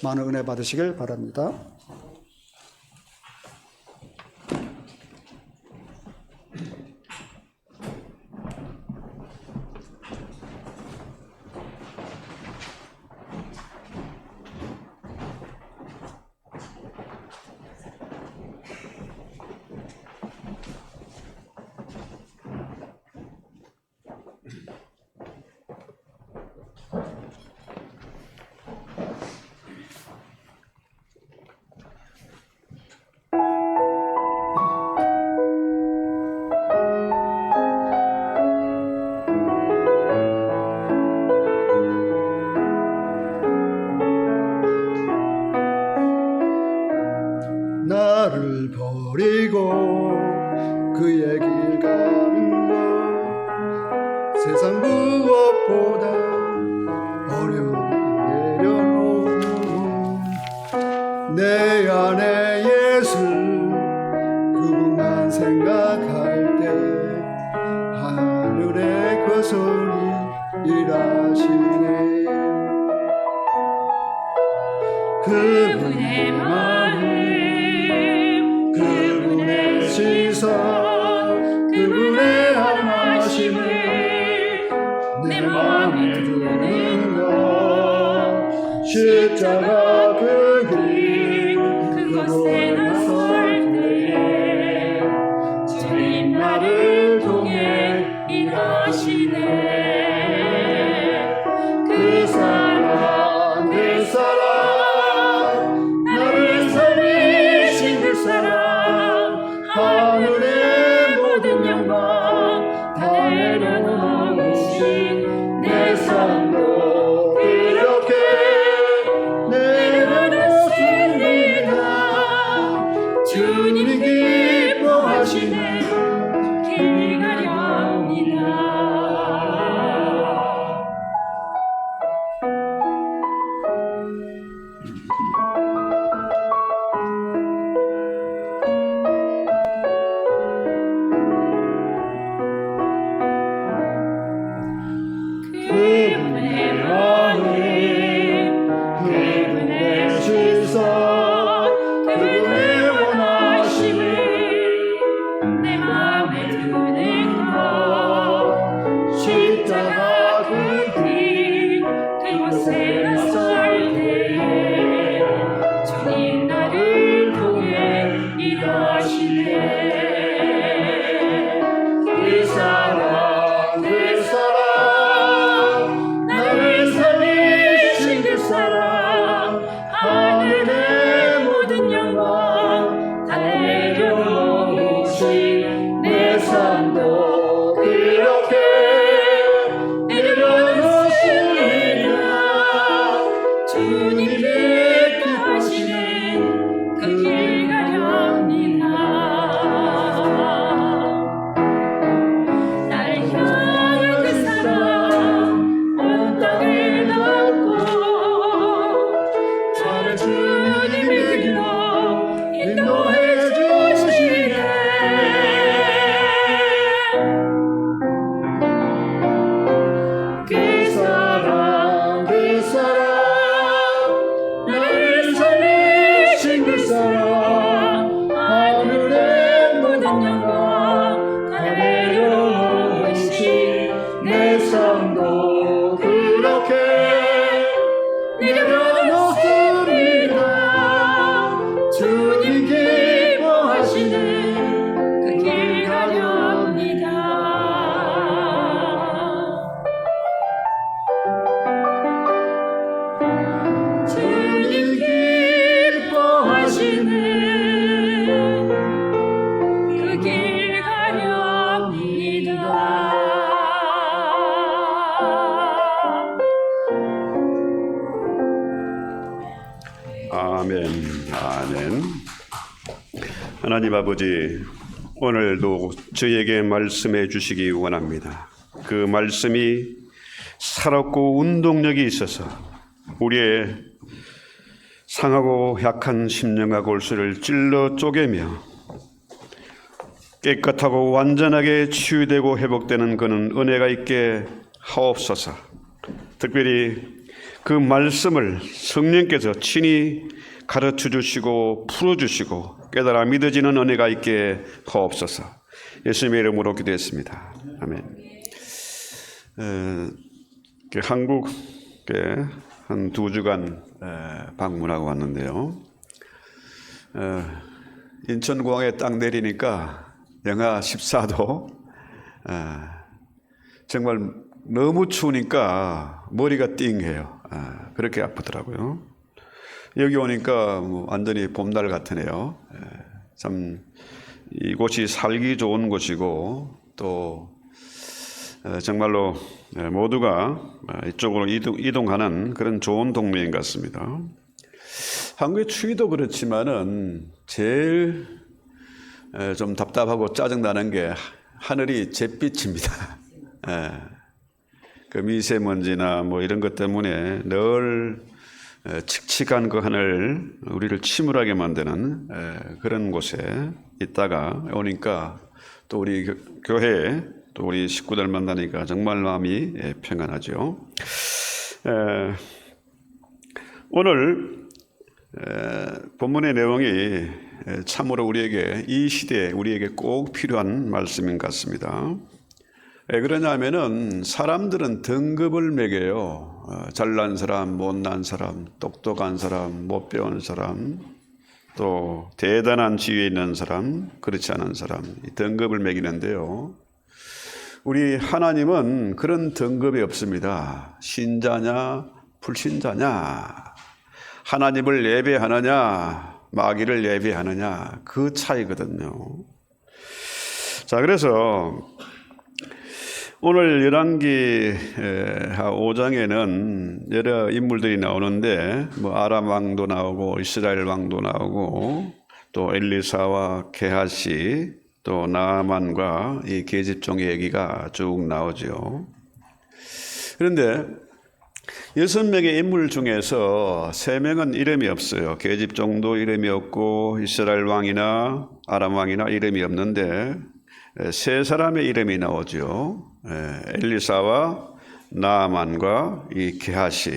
많은 은혜 받으시길 바랍니다. 나를 버리고 그의 길 가는 것 세상 무엇보다 어려움 내려놓고 내 안에 예수 그분만 생각할 때 하늘의 그 소리 일하시네. 그분의 마음 그분의 시선 그분의 함하심을 내 마음에 두는 것 십자가 그 길 그곳에 나설 때에 주님 나를 통해 일하시네. 그 사랑 그 사랑 나를 살리신 그 사랑 하늘의 모든 영광 다 내려놓으신 내 삶도 그렇게 내려놓습니다. 주님이 기뻐하시네. 길 가렵니다. 그분의 마음 그분의 시선 그분의 원하심을 내 마음에 두는 것 십자가 그 길 그곳에 나설 때에 주님 나를 통해 일하시네. 그 사랑 그 사랑 나를 살리신 그 사랑 하늘의 모든 영광 다 내려놓으신 내 삶도 그렇게 내려놓습니다. 주님이 기뻐하시는 그 길 가렵니다. 나를 향한 그 사랑 온 땅을 덮고 저를 주님의 길로 인도해 주시네. 그 사랑 그 사랑 나를 살리신 그 사랑 하늘의 모든 영광 다 내려놓으신 내 삶도 그렇게 내려놓습니다. 주님 기뻐하시는 그 길 가렵니다. 주님 기뻐하시는 그 길 가렵니다. 아멘, 아멘. 하나님 아버지, 오늘도 저에게 말씀해 주시기 원합니다. 그 말씀이 살았고 운동력이 있어서 우리의 상하고 약한 심령과 골수를 찔러 쪼개며 깨끗하고 완전하게 치유되고 회복되는 그는 은혜가 있게 하옵소서. 특별히 그 말씀을 성령께서 친히 가르쳐 주시고 풀어 주시고 깨달아 믿어지는 은혜가 있게 하옵소서. 예수님의 이름으로 기도했습니다. 아멘. 한국에 한 2주간 방문하고 왔는데요. 인천공항에 딱 내리니까 영하 14도, 정말 너무 추우니까 머리가 띵해요. 그렇게 아프더라고요. 여기 오니까 완전히 봄날 같으네요. 참 이곳이 살기 좋은 곳이고 또 정말로 모두가 이쪽으로 이동하는 그런 좋은 동네인 것 같습니다. 한국의 추위도 그렇지만은 제일 좀 답답하고 짜증나는 게 하늘이 잿빛입니다. 그 미세먼지나 뭐 이런 것 때문에 늘 칙칙한 그 하늘, 우리를 침울하게 만드는 그런 곳에 있다가 오니까 또 우리 교회에 또 우리 식구들 만나니까 정말 마음이 평안하죠. 오늘 본문의 내용이 참으로 우리에게 이 시대에 우리에게 꼭 필요한 말씀인 것 같습니다. 왜 그러냐면은 사람들은 등급을 매겨요. 잘난 사람, 못난 사람, 똑똑한 사람, 못 배운 사람, 또 대단한 지위에 있는 사람, 그렇지 않은 사람, 이 등급을 매기는데요. 우리 하나님은 그런 등급이 없습니다. 신자냐, 불신자냐, 하나님을 예배하느냐, 마귀를 예배하느냐, 그 차이거든요. 자, 그래서 오늘 열왕기 5장에는 여러 인물들이 나오는데 뭐 아람 왕도 나오고 이스라엘 왕도 나오고 또 엘리사와 게하시 또 나아만과 이 계집종의 얘기가 쭉 나오죠. 그런데 6명의 인물 중에서 3명은 이름이 없어요. 계집종도 이름이 없고 이스라엘 왕이나 아람 왕이나 이름이 없는데 3사람의 이름이 나오죠. 엘리사와 나아만과 이 게하시,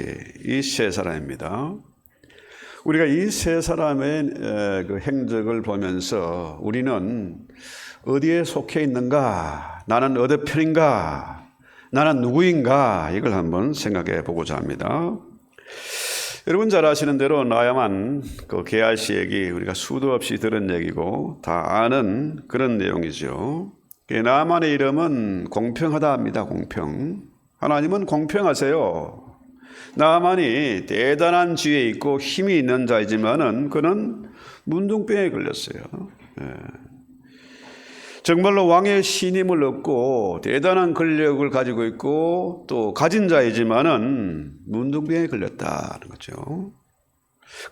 이 3사람입니다. 우리가 이 3사람의 그 행적을 보면서 우리는 어디에 속해 있는가? 나는 어느 편인가? 나는 누구인가? 이걸 한번 생각해 보고자 합니다. 여러분 잘 아시는 대로 나아만 그 게하시 얘기 우리가 수도 없이 들은 얘기고 다 아는 그런 내용이죠. 나아만의 이름은 공평하다 합니다. 공평. 하나님은 공평하세요. 나아만이 대단한 지혜에 있고 힘이 있는 자이지만은 그는 문둥병에 걸렸어요. 정말로 왕의 신임을 얻고 대단한 권력을 가지고 있고 또 가진 자이지만은 문둥병에 걸렸다는 거죠.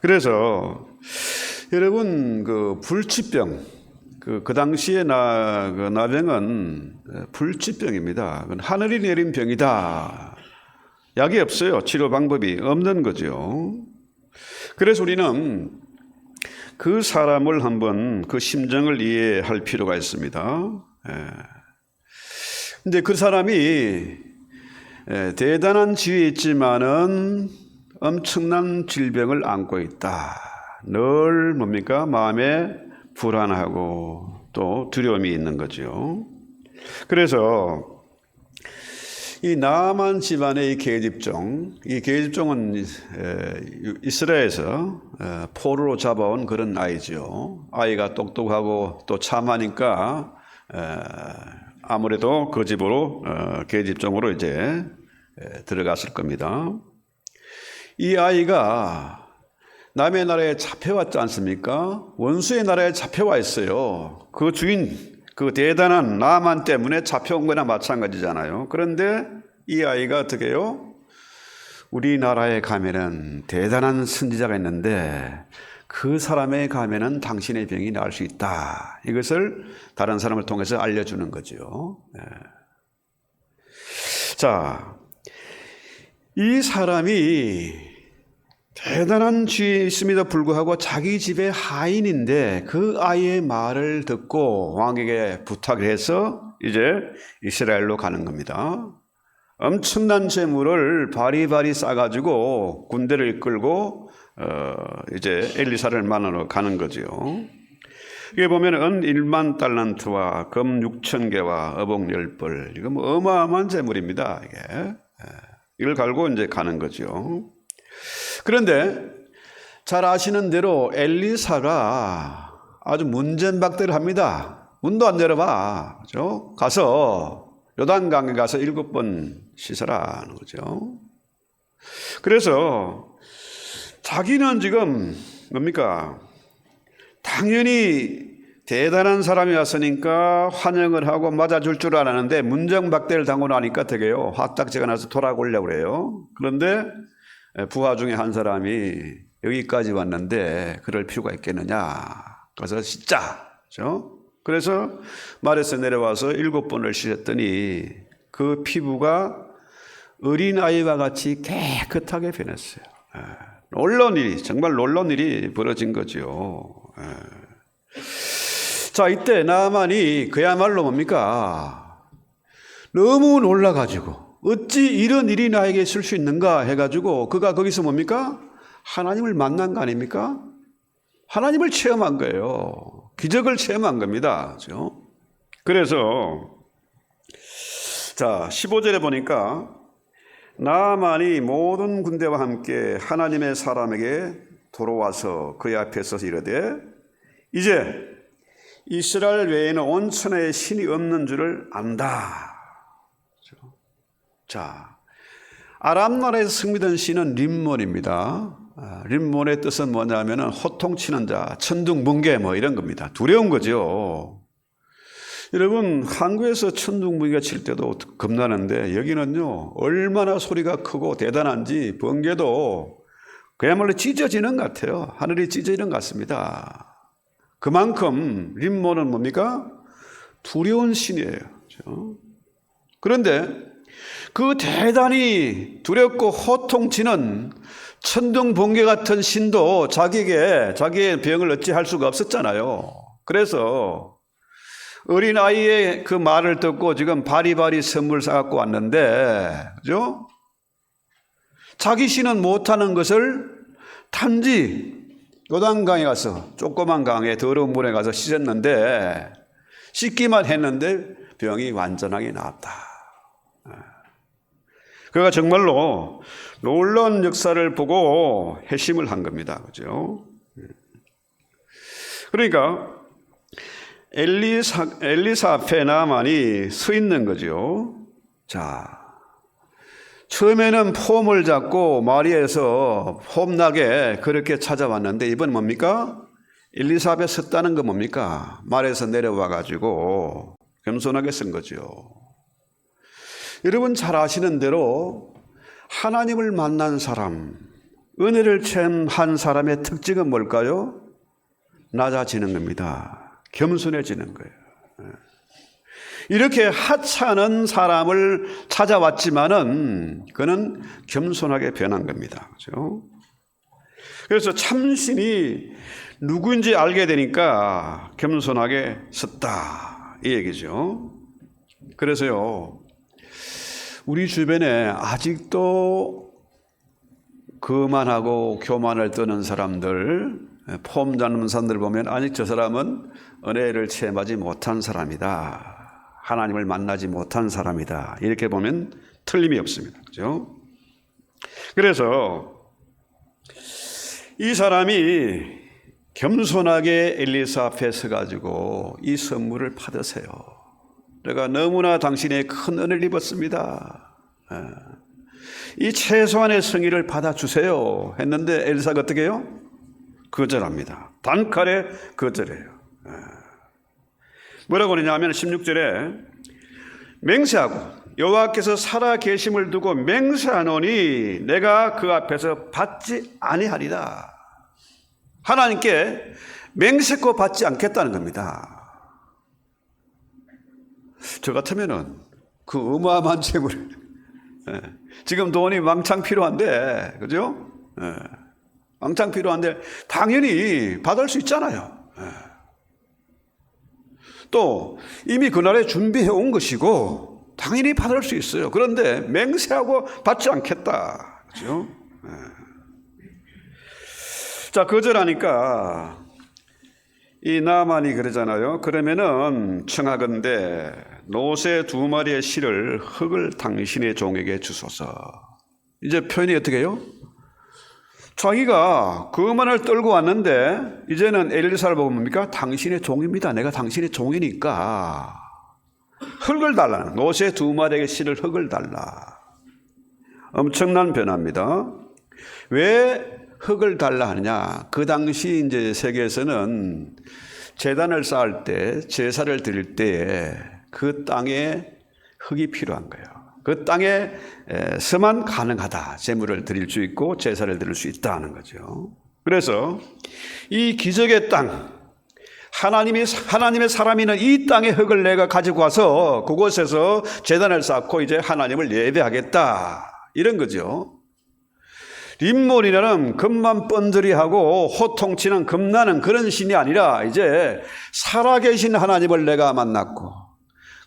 그래서 여러분 그 불치병 그 당시에 나병은 불치병입니다. 그건 하늘이 내린 병이다. 약이 없어요. 치료 방법이 없는 거죠. 그래서 우리는 그 사람을 한번 그 심정을 이해할 필요가 있습니다. 근데 그 사람이 대단한 지위에 있지만은 엄청난 질병을 안고 있다. 늘 뭡니까? 마음에 불안하고 또 두려움이 있는 거죠. 그래서 이 나아만 집안의 이 계집종은 이스라엘에서 포로로 잡아온 그런 아이죠. 아이가 똑똑하고 또 참하니까 아무래도 그 집으로 계집종으로 이제 들어갔을 겁니다. 이 아이가 남의 나라에 잡혀왔지 않습니까? 원수의 나라에 잡혀와 있어요. 그 주인, 그 대단한 나아만 때문에 잡혀온 거나 마찬가지잖아요. 그런데 이 아이가 어떻게 해요? 우리나라에 가면은 대단한 선지자가 있는데 그 사람에 가면은 당신의 병이 나을 수 있다. 이것을 다른 사람을 통해서 알려주는 거죠. 자, 이 사람이 대단한 지혜에 있음에도 불구하고 자기 집의 하인인데 그 아이의 말을 듣고 왕에게 부탁을 해서 이제 이스라엘로 가는 겁니다. 엄청난 재물을 바리바리 싸가지고 군대를 끌고 이제 엘리사를 만나러 가는 거죠. 이게 보면 은 1만 달란트와 금 6천 개와 어복 10벌, 이거 뭐 어마어마한 재물입니다. 이게 이걸 갈고 이제 가는 거죠. 그런데 잘 아시는 대로 엘리사가 아주 문전박대를 합니다. 문도 안 열어봐. 그죠? 가서 요단강에 가서 7번 씻어라 하는 거죠. 그래서 자기는 지금 뭡니까? 당연히 대단한 사람이 왔으니까 환영을 하고 맞아줄 줄 알았는데 문전박대를 당하고 나니까 되게요. 화딱지가 나서 돌아오려고 그래요. 그런데 부하 중에 한 사람이 여기까지 왔는데 그럴 필요가 있겠느냐. 그래서 씻자. 그렇죠? 그래서 말에서 내려와서 7번을 씻었더니 그 피부가 어린아이와 같이 깨끗하게 변했어요. 놀라운 일이, 정말 놀라운 일이 벌어진 거죠. 자, 이때 나만이 그야말로 뭡니까? 너무 놀라가지고 어찌 이런 일이 나에게 있을 수 있는가 해가지고 그가 거기서 뭡니까? 하나님을 만난 거 아닙니까? 하나님을 체험한 거예요. 기적을 체험한 겁니다. 그렇죠? 그래서 자 15절에 보니까 나만이 모든 군대와 함께 하나님의 사람에게 돌아와서 그의 앞에 서서 이르되 이제 이스라엘 외에는 온 천하에 신이 없는 줄을 안다. 그렇죠? 자, 아람 나라에서 승리된 신은 림몬입니다. 림몬의 뜻은 뭐냐면은 호통치는 자, 천둥번개 뭐 이런 겁니다. 두려운 거죠. 여러분, 한국에서 천둥번개가 칠 때도 겁나는데 여기는요 얼마나 소리가 크고 대단한지 번개도 그야말로 찢어지는 것 같아요. 하늘이 찢어지는 것 같습니다. 그만큼 림몬은 뭡니까? 두려운 신이에요. 그렇죠? 그런데 그 대단히 두렵고 호통치는 천둥 번개 같은 신도 자기의 병을 어찌할 수가 없었잖아요. 그래서 어린아이의 그 말을 듣고 지금 바리바리 선물 사갖고 왔는데, 그죠? 자기 신은 못하는 것을 단지 요단강에 가서, 조그만 강에 더러운 물에 가서 씻었는데, 씻기만 했는데 병이 완전하게 나았다. 그가 정말로 놀라운 역사를 보고 회심을 한 겁니다. 그죠? 그러니까 엘리사 앞에 나만이 서 있는 거죠. 자, 처음에는 폼을 잡고 마리에서 폼나게 그렇게 찾아왔는데 이번 뭡니까? 엘리사 앞에 섰다는 건 뭡니까? 말에서 내려와 가지고 겸손하게 쓴 거죠. 여러분 잘 아시는 대로 하나님을 만난 사람, 은혜를 체험한 사람의 특징은 뭘까요? 낮아지는 겁니다. 겸손해지는 거예요. 이렇게 하찮은 사람을 찾아왔지만은 그는 겸손하게 변한 겁니다. 그렇죠? 그래서 참신이 누구인지 알게 되니까 겸손하게 섰다 이 얘기죠. 그래서요 우리 주변에 아직도 거만하고 교만을 떠는 사람들, 폼 잡는 사람들 보면 아직 저 사람은 은혜를 체험하지 못한 사람이다. 하나님을 만나지 못한 사람이다. 이렇게 보면 틀림이 없습니다. 그렇죠? 그래서 이 사람이 겸손하게 엘리사 앞에 서가지고 이 선물을 받으세요. 내가 너무나 당신의 큰 은혜를 입었습니다. 이 최소한의 성의를 받아주세요 했는데 엘리사가 어떻게 해요? 거절합니다. 단칼에 거절해요. 뭐라고 그러냐면 16절에 맹세하고 여호와께서 살아 계심을 두고 맹세하노니 내가 그 앞에서 받지 아니하리라. 하나님께 맹세코 받지 않겠다는 겁니다. 저 같으면은 그 어마어마한 재물, 지금 돈이 왕창 필요한데, 그죠? 왕창 필요한데 당연히 받을 수 있잖아요. 또 이미 그날에 준비해 온 것이고 당연히 받을 수 있어요. 그런데 맹세하고 받지 않겠다. 그죠? 자, 거절하니까 이 나만이 그러잖아요. 그러면은 청하건대 노새 2마리의 실을 흙을 당신의 종에게 주소서. 이제 표현이 어떻게 해요? 자기가 그만을 떨고 왔는데 이제는 엘리사를 보고 뭡니까? 당신의 종입니다. 내가 당신의 종이니까 흙을 달라. 노새 2마리의 실을 흙을 달라. 엄청난 변화입니다. 왜 흙을 달라 하느냐? 그 당시 이제 세계에서는 제단을 쌓을 때, 제사를 드릴 때에 그 땅에 흙이 필요한 거예요. 그 땅에서만 가능하다. 제물을 드릴 수 있고 제사를 드릴 수 있다는 거죠. 그래서 이 기적의 땅, 하나님의 사람이 있는 이 땅의 흙을 내가 가지고 와서 그곳에서 제단을 쌓고 이제 하나님을 예배하겠다. 이런 거죠. 림몰이라는 금만 번들이하고 호통치는 금나는 그런 신이 아니라 이제 살아계신 하나님을 내가 만났고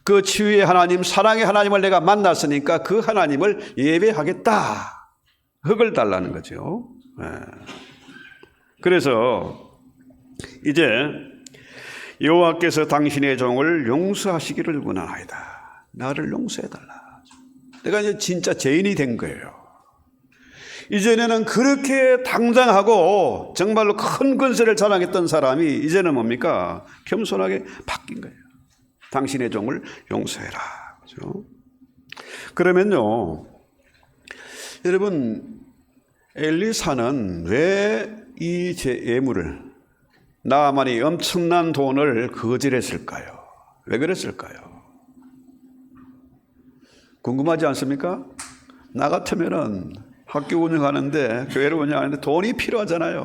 그 치유의 하나님, 사랑의 하나님을 내가 만났으니까 그 하나님을 예배하겠다. 흙을 달라는 거죠. 그래서 이제 여호와께서 당신의 종을 용서하시기를 원하나이다. 나를 용서해달라. 내가 이제 진짜 죄인이 된 거예요. 이전에는 그렇게 당당하고 정말로 큰 권세를 자랑했던 사람이 이제는 뭡니까? 겸손하게 바뀐 거예요. 당신의 종을 용서해라. 그렇죠? 그러면요, 여러분, 엘리사는 왜 이 예물을 나아만이 엄청난 돈을 거절했을까요? 왜 그랬을까요? 궁금하지 않습니까? 나 같으면은 학교 운영하는데, 교회를 운영하는데 돈이 필요하잖아요.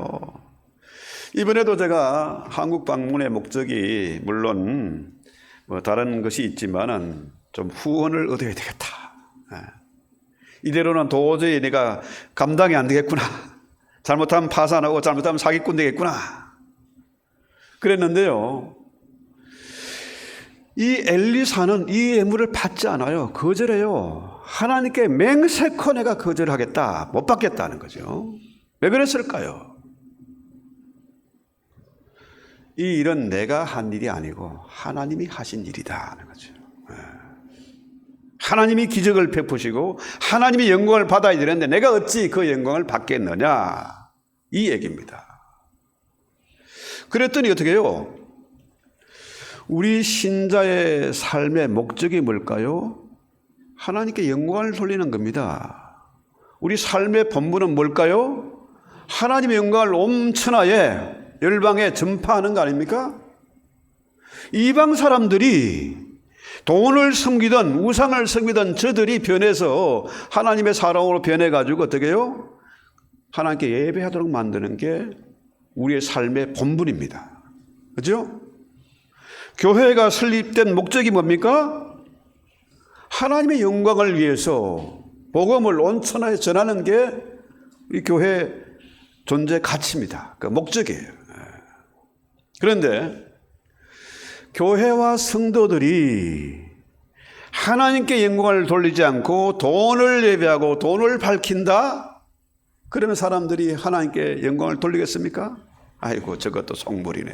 이번에도 제가 한국 방문의 목적이 물론 뭐 다른 것이 있지만은 좀 후원을 얻어야 되겠다. 이대로는 도저히 내가 감당이 안 되겠구나. 잘못하면 파산하고 잘못하면 사기꾼 되겠구나. 그랬는데요. 이 엘리사는 이 예물을 받지 않아요. 거절해요. 하나님께 맹세코 내가 거절하겠다. 못 받겠다는 거죠. 왜 그랬을까요? 이 일은 내가 한 일이 아니고 하나님이 하신 일이다 하는 거죠. 하나님이 기적을 베푸시고 하나님이 영광을 받아야 되는데 내가 어찌 그 영광을 받겠느냐, 이 얘기입니다. 그랬더니 어떻게 해요? 우리 신자의 삶의 목적이 뭘까요? 하나님께 영광을 돌리는 겁니다. 우리 삶의 본분은 뭘까요? 하나님의 영광을 온 천하에 열방에 전파하는 거 아닙니까? 이방 사람들이 돈을 섬기던 우상을 섬기던 저들이 변해서 하나님의 사랑으로 변해가지고 어떻게 해요? 하나님께 예배하도록 만드는 게 우리의 삶의 본분입니다. 그렇죠? 교회가 설립된 목적이 뭡니까? 하나님의 영광을 위해서 복음을 온 천하에 전하는 게 이 교회 존재 가치입니다. 그 목적이에요. 그런데 교회와 성도들이 하나님께 영광을 돌리지 않고 돈을 예배하고 돈을 밝힌다? 그러면 사람들이 하나님께 영광을 돌리겠습니까? 아이고, 저것도 속물이네.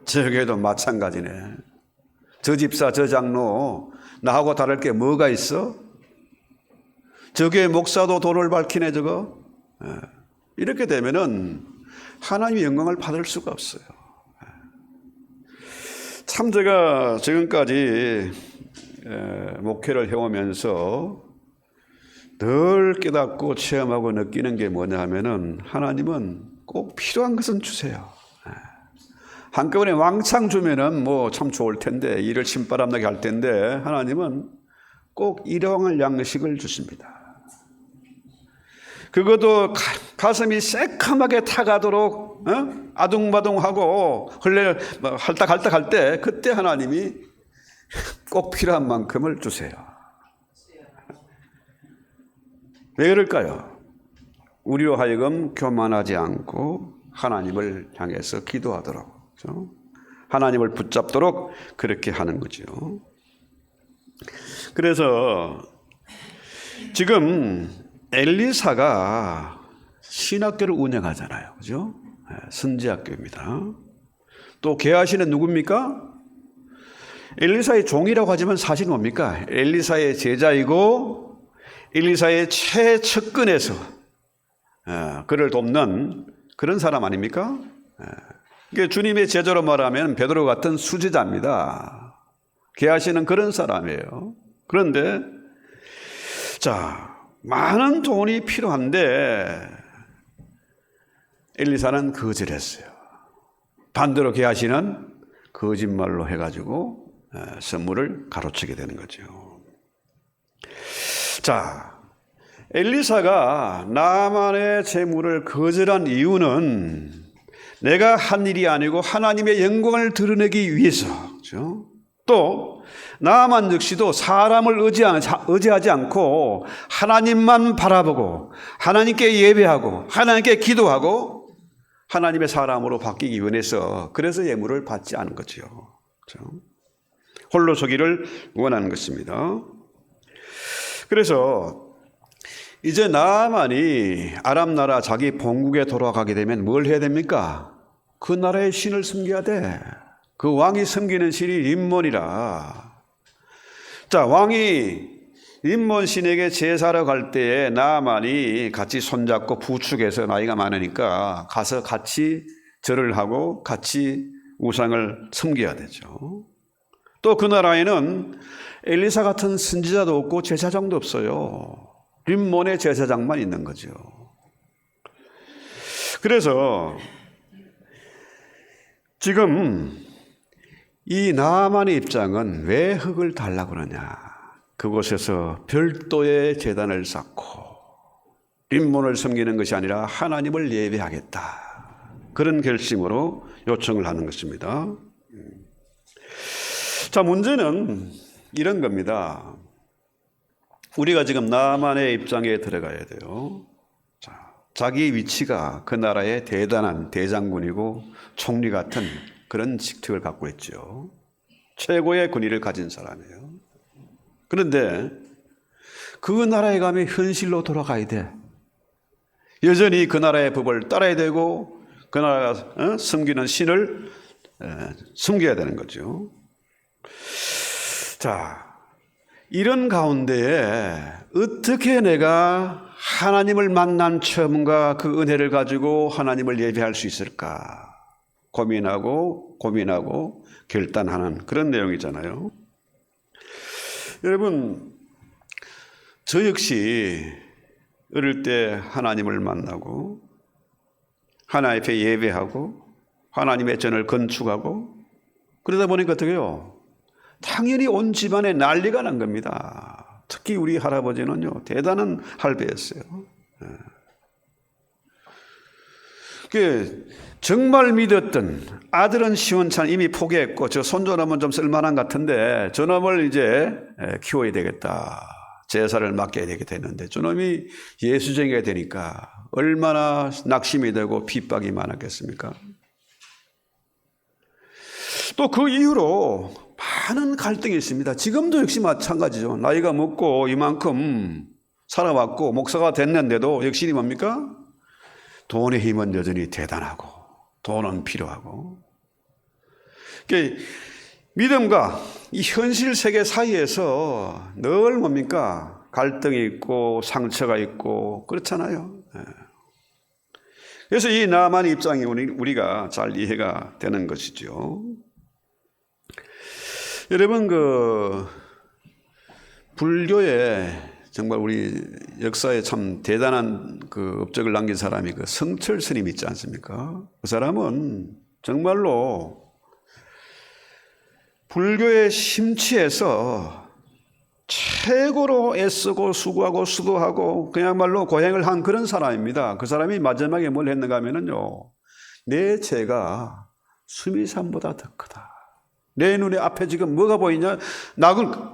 저게도 마찬가지네. 저 집사, 저 장로 나하고 다를 게 뭐가 있어? 저게 목사도 돈을 밝히네 저거. 이렇게 되면은 하나님의 영광을 받을 수가 없어요. 참 제가 지금까지 목회를 해오면서 늘 깨닫고 체험하고 느끼는 게 뭐냐 하면은 하나님은 꼭 필요한 것은 주세요. 한꺼번에 왕창 주면은 뭐 참 좋을 텐데, 일을 신바람나게 할 텐데, 하나님은 꼭 일용할 양식을 주십니다. 그것도 가슴이 새카맣게 타가도록 아둥바둥하고 할딱할딱할 때, 그때 하나님이 꼭 필요한 만큼을 주세요. 왜 그럴까요? 우리로 하여금 교만하지 않고 하나님을 향해서 기도하도록, 그렇죠? 하나님을 붙잡도록 그렇게 하는 거죠. 그래서 지금 엘리사가 신학교를 운영하잖아요. 그죠? 선지학교입니다. 또 게하시는 누굽니까? 엘리사의 종이라고 하지만 사실은 뭡니까? 엘리사의 제자이고 엘리사의 최측근에서 그를 돕는 그런 사람 아닙니까? 주님의 제자로 말하면 베드로 같은 수제자입니다. 게하시는 그런 사람이에요. 그런데 자, 많은 돈이 필요한데 엘리사는 거절했어요. 반대로 게하시는 거짓말로 해가지고 선물을 가로채게 되는 거죠. 자, 엘리사가 나만의 재물을 거절한 이유는 내가 한 일이 아니고 하나님의 영광을 드러내기 위해서. 그렇죠? 또 나만 역시도 사람을 의지하지 않고 하나님만 바라보고 하나님께 예배하고 하나님께 기도하고 하나님의 사람으로 바뀌기 원해서 그래서 예물을 받지 않은 거죠. 그렇죠? 홀로 서기를 원하는 것입니다. 그래서 이제 나만이 아람 나라 자기 본국에 돌아가게 되면 뭘 해야 됩니까? 그 나라의 신을 섬겨야 돼. 그 왕이 섬기는 신이 림몬이라. 자, 왕이 림몬 신에게 제사를 갈 때에 나만이 같이 손잡고 부축해서 나이가 많으니까 가서 같이 절을 하고 같이 우상을 섬겨야 되죠. 또 그 나라에는 엘리사 같은 선지자도 없고 제사장도 없어요. 림몬의 제사장만 있는 거죠. 그래서 지금 이 나아만의 입장은 왜 흙을 달라고 그러냐. 그곳에서 별도의 제단을 쌓고 림몬을 섬기는 것이 아니라 하나님을 예배하겠다. 그런 결심으로 요청을 하는 것입니다. 자, 문제는 이런 겁니다. 우리가 지금 나만의 입장에 들어가야 돼요. 자, 자기 위치가 그 나라의 대단한 대장군이고 총리 같은 그런 직책을 갖고 있죠. 최고의 권위를 가진 사람이에요. 그런데 그 나라에 가면 현실로 돌아가야 돼. 여전히 그 나라의 법을 따라야 되고 그 나라가 섬기는 신을 숨겨야 되는 거죠. 자, 이런 가운데에 어떻게 내가 하나님을 만난 처음과 그 은혜를 가지고 하나님을 예배할 수 있을까? 고민하고 결단하는 그런 내용이잖아요. 여러분, 저 역시 어릴 때 하나님을 만나고 하나님 앞에 예배하고 하나님의 전을 건축하고 그러다 보니까 어떻게 해요? 당연히 온 집안에 난리가 난 겁니다. 특히 우리 할아버지는요, 대단한 할배였어요. 정말 믿었던 아들은 시원찮 이미 포기했고 저 손자놈은 좀 쓸만한 것 같은데 저놈을 이제 키워야 되겠다. 제사를 맡겨야 되겠다 했는데 저놈이 예수쟁이가 되니까 얼마나 낙심이 되고 핍박이 많았겠습니까? 또 그 이후로 많은 갈등이 있습니다. 지금도 역시 마찬가지죠. 나이가 먹고 이만큼 살아왔고 목사가 됐는데도 역시 뭡니까? 돈의 힘은 여전히 대단하고 돈은 필요하고. 그러니까 믿음과 이 현실 세계 사이에서 늘 뭡니까? 갈등이 있고 상처가 있고 그렇잖아요. 그래서 이 나만 입장이 우리가 잘 이해가 되는 것이죠. 여러분, 불교에 정말 우리 역사에 참 대단한 업적을 남긴 사람이 성철 스님 있지 않습니까? 그 사람은 정말로 불교에 심취해서 최고로 애쓰고 수고하고 수도하고 그야말로 고행을 한 그런 사람입니다. 그 사람이 마지막에 뭘 했는가 하면요, 내 죄가 수미산보다 더 크다. 내 눈에 앞에 지금 뭐가 보이냐?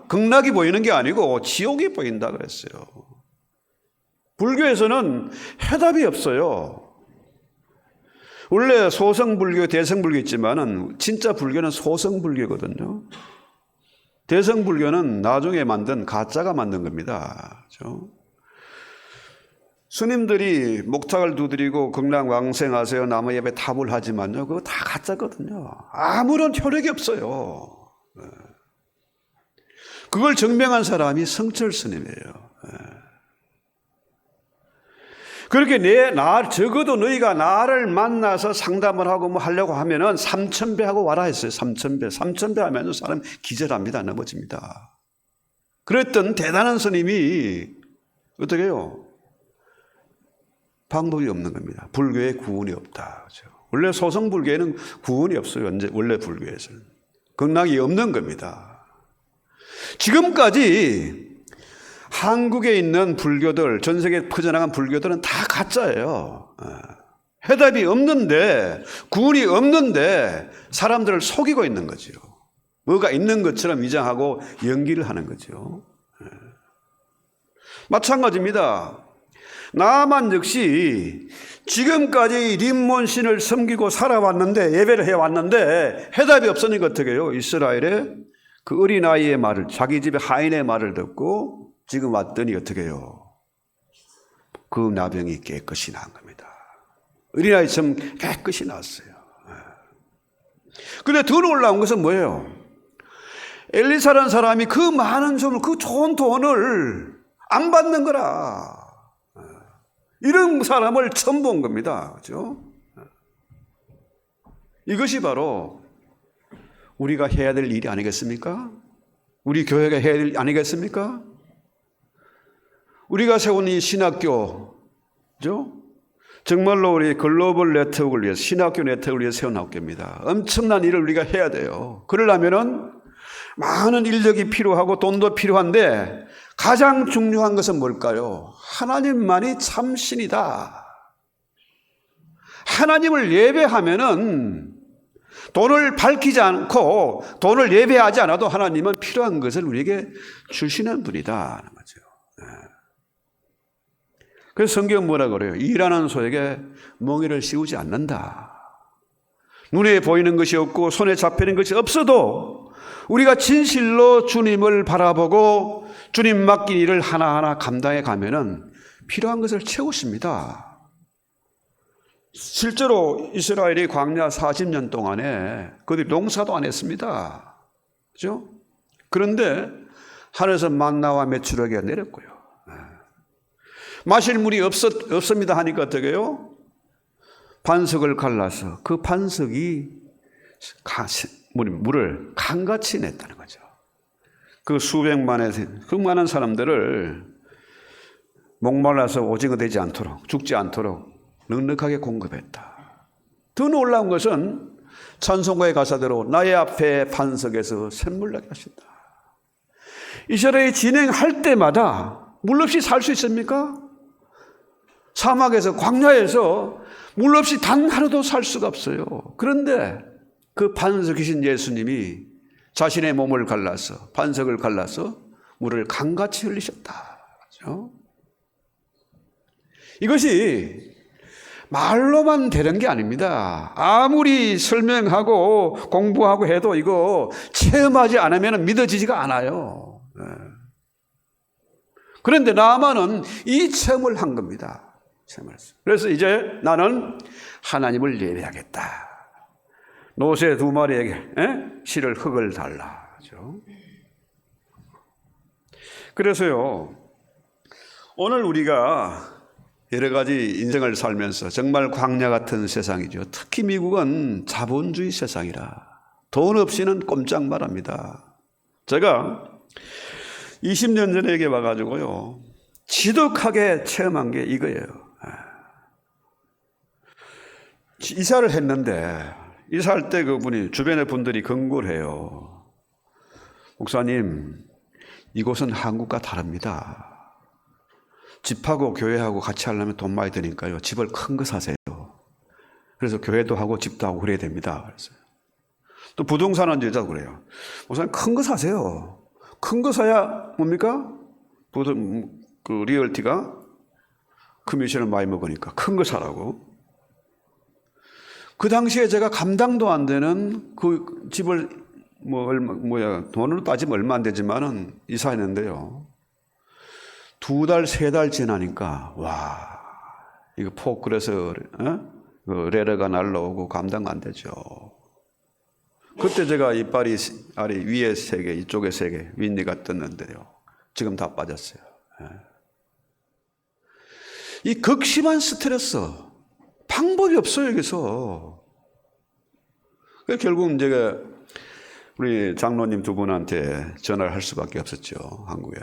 극락이 보이는 게 아니고 지옥이 보인다 그랬어요. 불교에서는 해답이 없어요. 원래 소성불교, 대성불교 있지만은 진짜 불교는 소성불교거든요. 대성불교는 나중에 만든 가짜가 만든 겁니다. 그렇죠? 스님들이 목탁을 두드리고 극락왕생하세요 나무 예배 탑을 하지만요, 그거 다 가짜거든요. 아무런 효력이 없어요. 그걸 증명한 사람이 성철 스님이에요. 그렇게 적어도 너희가 나를 만나서 상담을 하고 뭐 하려고 하면은 3,000배 하고 와라 했어요. 3,000배 하면 사람 기절합니다. 넘어집니다. 그랬던 대단한 스님이 어떻게 해요? 방법이 없는 겁니다. 불교에 구원이 없다. 그렇죠? 원래 소성불교에는 구원이 없어요. 원래 불교에서는. 극락이 없는 겁니다. 지금까지 한국에 있는 불교들, 전 세계에 퍼져나간 불교들은 다 가짜예요. 해답이 없는데, 구원이 없는데 사람들을 속이고 있는 거죠. 뭐가 있는 것처럼 위장하고 연기를 하는 거죠. 마찬가지입니다. 나만 역시 지금까지 림몬신을 섬기고 살아왔는데, 예배를 해왔는데 해답이 없으니까 어떻게 해요? 이스라엘의 그 어린아이의 말을, 자기 집의 하인의 말을 듣고 지금 왔더니 어떻게 해요? 그 나병이 깨끗이 난 겁니다. 어린아이처럼 깨끗이 났어요. 그런데 더 놀라운 것은 뭐예요? 엘리사라는 사람이 그 많은 돈을, 그 좋은 돈을 안 받는 거라. 이런 사람을 처음 본 겁니다. 그렇죠? 이것이 바로 우리가 해야 될 일이 아니겠습니까? 우리 교회가 해야 될 일 아니겠습니까? 우리가 세운 이 신학교, 그죠? 정말로 우리 글로벌 네트워크를 위해서, 신학교 네트워크를 위해서 세운 학교입니다. 엄청난 일을 우리가 해야 돼요. 그러려면은 많은 인력이 필요하고 돈도 필요한데 가장 중요한 것은 뭘까요? 하나님만이 참 신이다. 하나님을 예배하면은 돈을 밝히지 않고 돈을 예배하지 않아도 하나님은 필요한 것을 우리에게 주시는 분이다 하는 거죠. 그래서 성경은 뭐라 그래요? 일하는 소에게 멍에를 씌우지 않는다. 눈에 보이는 것이 없고 손에 잡히는 것이 없어도 우리가 진실로 주님을 바라보고 주님 맡긴 일을 하나하나 감당해 가면은 필요한 것을 채우십니다. 실제로 이스라엘이 광야 40년 동안에 그들이 농사도 안 했습니다. 그죠? 그런데 하늘에서 만나와 메추라기가 내렸고요. 마실 물이 없습니다 하니까 어떻게 해요? 반석을 갈라서 그 반석이 물을 강같이 냈다는 거죠. 그 수백만의, 그 많은 사람들을 목말라서 오징어 되지 않도록, 죽지 않도록 넉넉하게 공급했다. 더 놀라운 것은 찬송가의 가사대로 나의 앞에 반석에서 샘물 나게 하신다. 이스라엘이 진행할 때마다 물 없이 살 수 있습니까? 사막에서, 광야에서 물 없이 단 하루도 살 수가 없어요. 그런데 그 반석이신 예수님이 자신의 몸을 갈라서, 반석을 갈라서 물을 강같이 흘리셨다. 그렇죠? 이것이 말로만 되는 게 아닙니다. 아무리 설명하고 공부하고 해도 이거 체험하지 않으면 믿어지지가 않아요. 그런데 나만은 이 체험을 한 겁니다. 그래서 이제 나는 하나님을 예배하겠다. 노새 2마리에게 실을 흙을 달라. 그래서요, 오늘 우리가 여러 가지 인생을 살면서 정말 광야 같은 세상이죠. 특히 미국은 자본주의 세상이라 돈 없이는 꼼짝 말합니다. 제가 20년 전에 여기 와가지고요, 지독하게 체험한 게 이거예요. 이사를 했는데, 이사할 때 그분이, 주변의 분들이 경고를 해요. 목사님, 이곳은 한국과 다릅니다. 집하고 교회하고 같이 하려면 돈 많이 드니까요, 집을 큰 거 사세요. 그래서 교회도 하고 집도 하고 그래야 됩니다. 그랬어요. 또 부동산은 여자도 그래요. 목사님, 큰 거 사세요. 큰 거 사야 뭡니까? 그 리얼티가 커미션을 많이 먹으니까 큰 거 사라고. 그 당시에 제가 감당도 안 되는 그 집을 돈으로 따지면 얼마 안 되지만은 이사했는데요. 2달, 3달 지나니까, 와, 이거 포크레서, 레러가 날라오고 감당 안 되죠. 그때 제가 이빨이 아래 위에 3개, 이쪽에 3개, 윗니가 떴는데요. 지금 다 빠졌어요. 이 극심한 스트레스, 방법이 없어요, 여기서. 결국 제가 우리 장로님 2분한테 전화를 할 수밖에 없었죠, 한국에.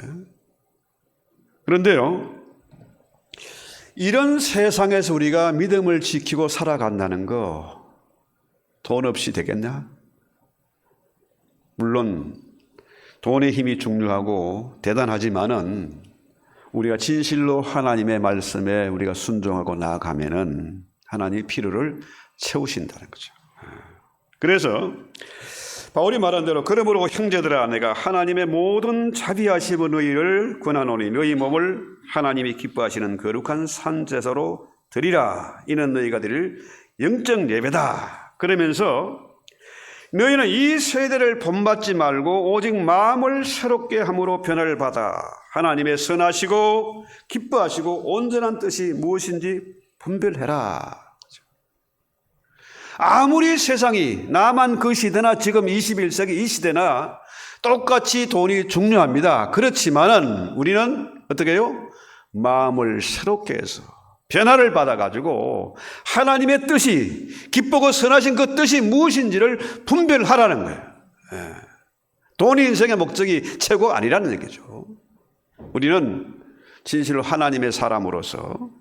그런데요, 이런 세상에서 우리가 믿음을 지키고 살아간다는 거 돈 없이 되겠냐? 물론 돈의 힘이 중요하고 대단하지만은 우리가 진실로 하나님의 말씀에 우리가 순종하고 나아가면은 하나님이 필요를 채우신다는 거죠. 그래서 바울이 말한 대로 그러므로 형제들아 내가 하나님의 모든 자비하심의 의를 권하노니 너희 몸을 하나님이 기뻐하시는 거룩한 산제사로 드리라. 이는 너희가 드릴 영적 예배다. 그러면서 너희는 이 세대를 본받지 말고 오직 마음을 새롭게 함으로 변화를 받아 하나님의 선하시고 기뻐하시고 온전한 뜻이 무엇인지 분별해라. 아무리 세상이 나만 그 시대나 지금 21세기 이 시대나 똑같이 돈이 중요합니다. 그렇지만은 우리는 어떻게 해요? 마음을 새롭게 해서 변화를 받아가지고 하나님의 뜻이 기쁘고 선하신 그 뜻이 무엇인지를 분별하라는 거예요. 돈이 인생의 목적이 최고 아니라는 얘기죠. 우리는 진실로 하나님의 사람으로서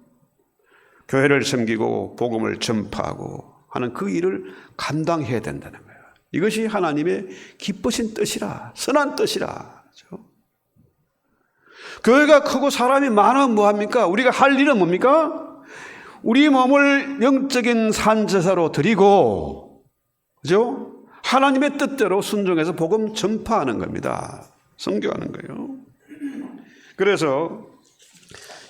교회를 섬기고 복음을 전파하고 하는 그 일을 감당해야 된다는 거예요. 이것이 하나님의 기쁘신 뜻이라, 선한 뜻이라. 그렇죠? 교회가 크고 사람이 많으면 뭐합니까? 우리가 할 일은 뭡니까? 우리 몸을 영적인 산제사로 드리고, 그죠? 하나님의 뜻대로 순종해서 복음 전파하는 겁니다. 선교하는 거예요. 그래서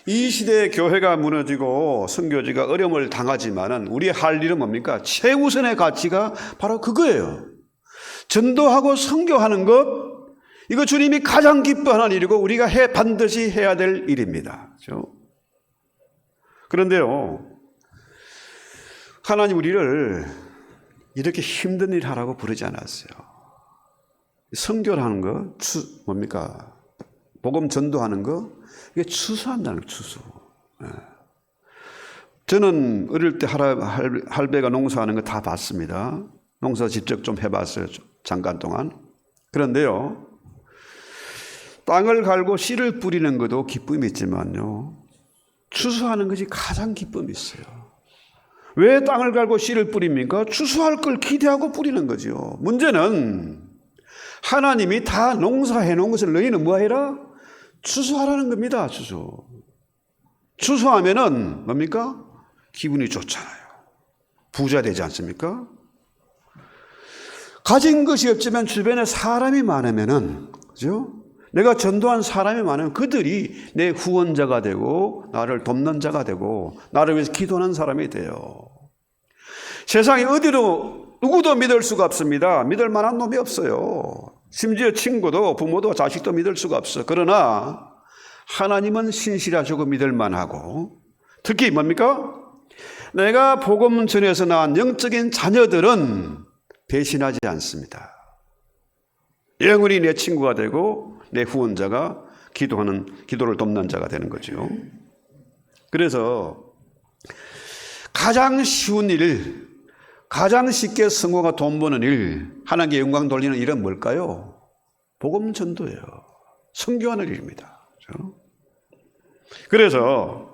이 시대의 교회가 무너지고 선교지가 어려움을 당하지만은 우리의 할 일은 뭡니까? 최우선의 가치가 바로 그거예요. 전도하고 선교하는 것, 이거 주님이 가장 기뻐하는 일이고 우리가 반드시 해야 될 일입니다. 그렇죠? 그런데요, 하나님 우리를 이렇게 힘든 일 하라고 부르지 않았어요. 선교를 거, 뭡니까? 복음 전도하는 거, 이게 추수한다는 거예요, 추수. 저는 어릴 때 할배가 농사하는 거 다 봤습니다. 농사 직접 좀 해봤어요, 잠깐 동안. 그런데요, 땅을 갈고 씨를 뿌리는 것도 기쁨이 있지만요, 추수하는 것이 가장 기쁨이 있어요. 왜 땅을 갈고 씨를 뿌립니까? 추수할 걸 기대하고 뿌리는 거죠. 문제는 하나님이 다 농사해 놓은 것을 너희는 뭐 해라? 추수하라는 겁니다. 추수하면은 뭡니까? 기분이 좋잖아요. 부자 되지 않습니까? 가진 것이 없지만 주변에 사람이 많으면은, 그죠? 내가 전도한 사람이 많으면 그들이 내 후원자가 되고 나를 돕는 자가 되고 나를 위해서 기도하는 사람이 돼요. 세상에 어디로 누구도 믿을 수가 없습니다. 믿을 만한 놈이 없어요. 심지어 친구도 부모도 자식도 믿을 수가 없어. 그러나 하나님은 신실하시고 믿을 만하고, 특히 뭡니까? 내가 복음 전에서 낳은 영적인 자녀들은 배신하지 않습니다. 영원히 내 친구가 되고 내 후원자가 기도를 돕는 자가 되는 거죠. 그래서 가장 쉬운 일, 가장 쉽게 성공하고 돈 버는 일, 하나님께 영광 돌리는 일은 뭘까요? 복음 전도예요. 선교하는 일입니다. 그렇죠? 그래서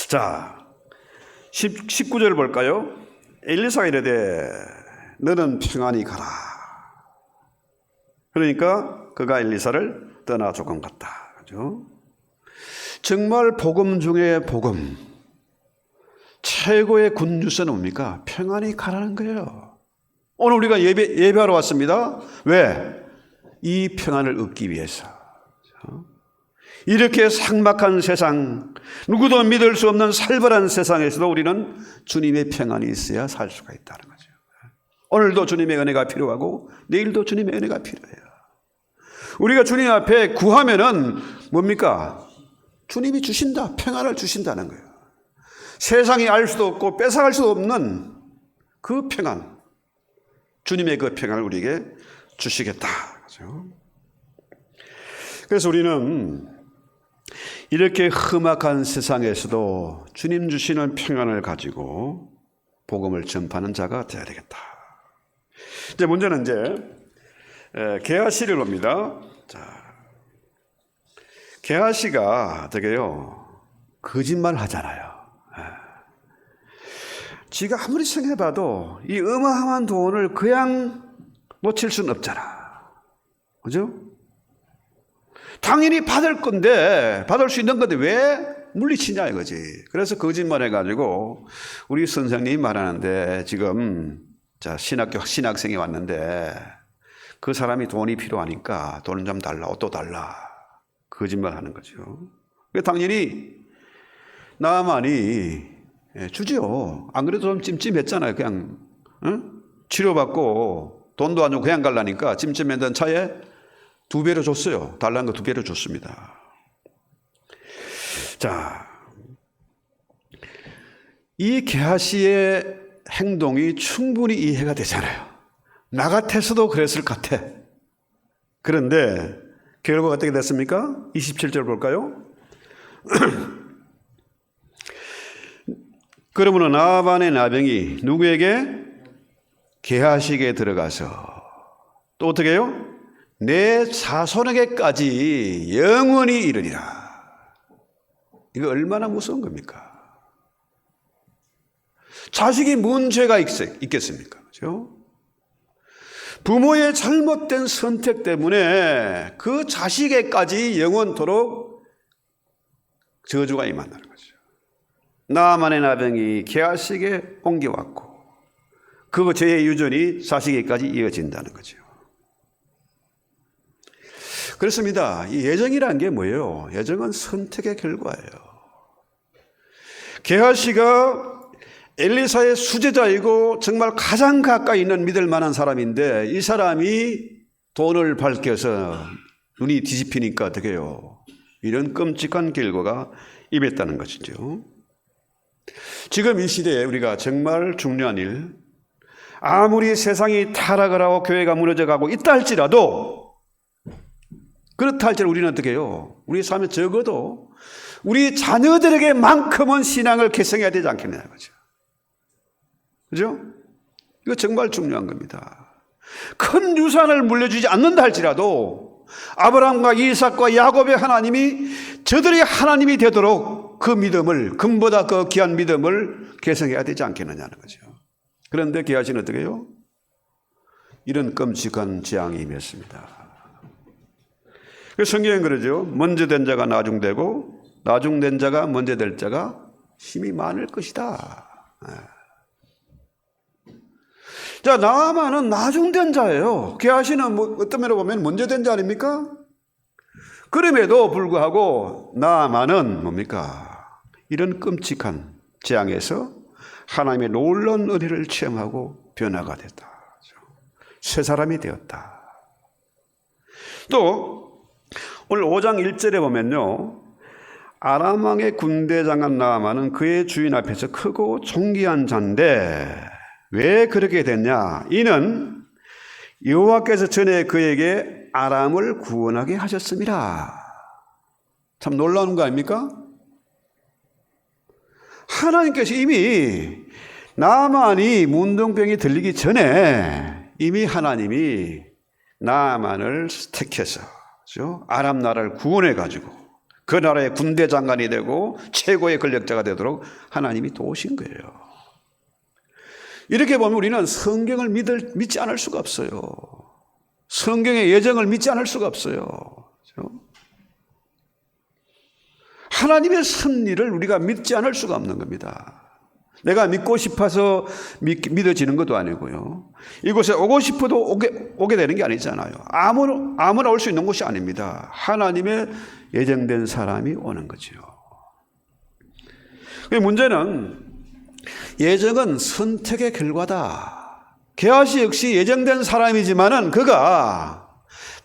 자 19절을 볼까요? 엘리사가 이르되 너는 평안히 가라. 그러니까 그가 엘리사를 떠나 조금 갔다. 그렇죠? 정말 복음 중에 복음, 최고의 굿뉴스는 뭡니까? 평안히 가라는 거예요. 오늘 우리가 예배하러 왔습니다. 왜? 이 평안을 얻기 위해서. 이렇게 삭막한 세상, 누구도 믿을 수 없는 살벌한 세상에서도 우리는 주님의 평안이 있어야 살 수가 있다는 거죠. 오늘도 주님의 은혜가 필요하고 내일도 주님의 은혜가 필요해요. 우리가 주님 앞에 구하면은 뭡니까? 주님이 주신다. 평안을 주신다는 거예요. 세상이 알 수도 없고 뺏어갈 수도 없는 그 평안, 주님의 그 평안을 우리에게 주시겠다. 그렇죠? 그래서 우리는 이렇게 험악한 세상에서도 주님 주시는 평안을 가지고 복음을 전파하는 자가 되어야 되겠다. 이제 문제는 게하시를 봅니다. 자, 게하시가 되게요 거짓말 하잖아요. 지가 아무리 생각해봐도 이 어마어마한 돈을 그냥 놓칠 수는 없잖아. 그죠? 당연히 받을 건데, 받을 수 있는 건데 왜 물리치냐 이거지. 그래서 거짓말 해가지고 우리 선생님이 말하는데 지금 자 신학생이 왔는데 그 사람이 돈이 필요하니까 돈 좀 달라, 옷도 달라. 거짓말 하는 거죠. 당연히 나만이 주죠. 안 그래도 좀 찜찜했잖아요. 그냥 치료받고 돈도 안 주고 그냥 갈라니까 찜찜했던 차에 2배로 줬어요. 달라는 거 2배로 줬습니다. 자, 이 게하시의 행동이 충분히 이해가 되잖아요. 나 같아서도 그랬을 것 같아. 그런데 결과가 어떻게 됐습니까? 27절 볼까요? 그러므로 나반의 나병이 누구에게? 게하시에게 들어가서 또 어떻게 해요? 내 자손에게까지 영원히 이르리라. 이거 얼마나 무서운 겁니까? 자식이 뭔 죄가 있겠습니까? 그렇죠? 부모의 잘못된 선택 때문에 그 자식에까지 영원토록 저주가 임한다는 거죠. 나만의 나병이 게하시에게 옮겨왔고 그 죄의 유전이 자식에까지 이어진다는 거죠. 그렇습니다. 이 예정이라는 게 뭐예요? 예정은 선택의 결과예요. 게하시가 엘리사의 수제자이고 정말 가장 가까이 있는 믿을 만한 사람인데 이 사람이 돈을 밝혀서 눈이 뒤집히니까 어떻게 해요? 이런 끔찍한 결과가 임했다는 것이죠. 지금 이 시대에 우리가 정말 중요한 일, 아무리 세상이 타락을 하고 교회가 무너져가고 있다 할지라도 그렇다 할지라도 우리는 어떻게 해요? 우리 삶에 적어도 우리 자녀들에게만큼은 신앙을 계승해야 되지 않겠냐 이거죠. 그죠? 이거 정말 중요한 겁니다. 큰 유산을 물려주지 않는다 할지라도 아브라함과 이삭과 야곱의 하나님이 저들의 하나님이 되도록 그 믿음을, 금보다 그 귀한 믿음을 계승해야 되지 않겠느냐는 거죠. 그런데 게하시는 어떻게 해요? 이런 끔찍한 재앙이 임했습니다. 성경은 그러죠. 먼저 된 자가 나중되고 나중된 자가 먼저 될 자가 힘이 많을 것이다. 자, 나아만은 나중된 자예요. 게하시는 어떤 면으로 보면 먼저 된 자 아닙니까? 그럼에도 불구하고 나아만은 뭡니까? 이런 끔찍한 재앙에서 하나님의 놀라운 은혜를 체험하고 변화가 됐다. 새 사람이 되었다. 또 오늘 5장 1절에 보면요, 아람 왕의 군대장관 나아만은 그의 주인 앞에서 크고 존귀한 자인데 왜 그렇게 됐냐? 이는 여호와께서 전에 그에게 아람을 구원하게 하셨습니다. 참 놀라운 거 아닙니까? 하나님께서 이미 나아만이 문둥병이 들리기 전에 이미 하나님이 나아만을 택해서 아람 나라를 구원해 가지고 그 나라의 군대 장관이 되고 최고의 권력자가 되도록 하나님이 도우신 거예요. 이렇게 보면 우리는 성경을 믿지 않을 수가 없어요. 성경의 예정을 믿지 않을 수가 없어요. 그렇죠? 하나님의 섭리를 우리가 믿지 않을 수가 없는 겁니다. 내가 믿고 싶어서 믿어지는 것도 아니고요. 이곳에 오고 싶어도 오게 되는 게 아니잖아요. 아무나 올 수 있는 곳이 아닙니다. 하나님의 예정된 사람이 오는 거죠. 문제는 예정은 선택의 결과다. 게하시 역시 예정된 사람이지만은 그가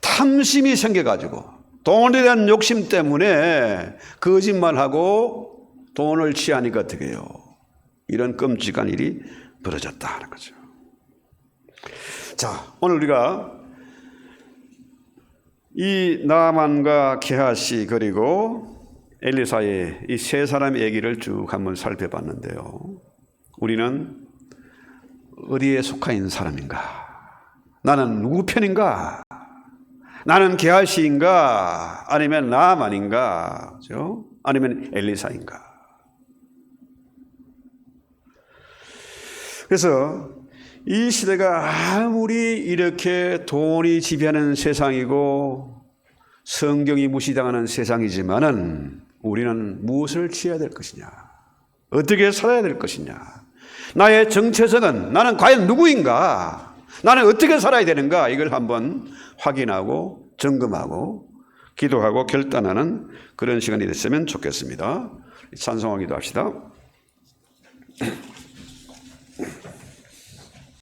탐심이 생겨가지고 돈에 대한 욕심 때문에 거짓말하고 돈을 취하니까 어떻게 해요? 이런 끔찍한 일이 벌어졌다 하는 거죠. 자, 오늘 우리가 이 나만과 게하시 그리고 엘리사의 이 세 사람의 얘기를 쭉 한번 살펴봤는데요. 우리는 어디에 속한 있는 사람인가? 나는 누구 편인가? 나는 게하시인가? 아니면 나만인가? 그렇죠? 아니면 엘리사인가? 그래서 이 시대가 아무리 이렇게 돈이 지배하는 세상이고 성경이 무시당하는 세상이지만은 우리는 무엇을 취해야 될 것이냐? 어떻게 살아야 될 것이냐? 나의 정체성은 나는 과연 누구인가? 나는 어떻게 살아야 되는가? 이걸 한번 확인하고 점검하고 기도하고 결단하는 그런 시간이 됐으면 좋겠습니다. 찬송하기도 합시다.